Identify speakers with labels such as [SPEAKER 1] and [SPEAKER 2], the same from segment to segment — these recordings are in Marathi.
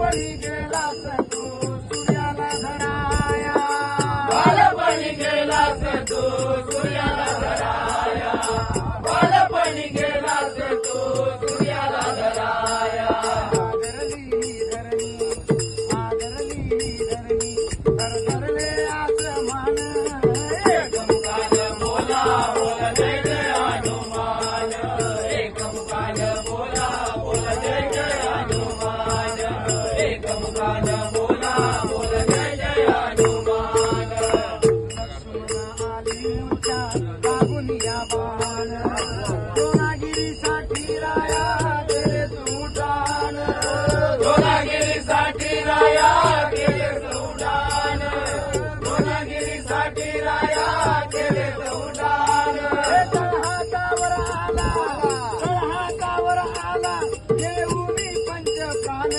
[SPEAKER 1] बालपणी गेलास तू सूर्याला धराया,
[SPEAKER 2] बालपणी गेलास तू सूर्याला धराया, बालपणी गेलास तू सूर्याला धराया.
[SPEAKER 1] आदरली धरणी धरधरले आसमान,
[SPEAKER 2] एकमुखान बोला बोल जय जय हनुमान, एकमुखान बोला बोल जय जय हनुमान, एकमुखान बोला बोल जय जय हनुमान.
[SPEAKER 1] आलीच्या बागुनिया बाण, सोनागिरीसाठी राया गेले सुटान,
[SPEAKER 2] सोनागिरीसाठी राया केले उड्डाण, सोनागिरीसाठी राया केले उड्डाण.
[SPEAKER 1] तळहातावर आला, तळहातावर आला देऊनी पंचप्राण.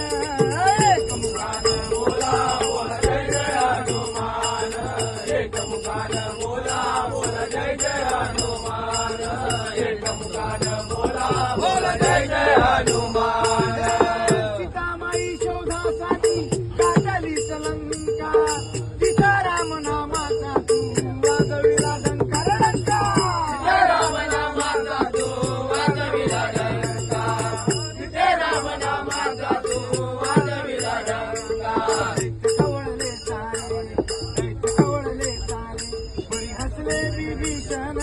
[SPEAKER 2] एकमुखान बोला बोल जय जय हनुमान, एकमुखान बोला बोल जय जय हनुमान, एकमुखान बोला बोल जय जय हनुमान.
[SPEAKER 1] सीतामाई शोधासाठी गाजली लंका, तिचा राम नामाचा तू वाजविला डंका रे डंका.
[SPEAKER 2] जय राम नामाचा तू वाजविला डंका, जय राम नामाचा तू वाजविला डंका.
[SPEAKER 1] कवळले सारे, कवळले सारे, बरी हसले विभीषण.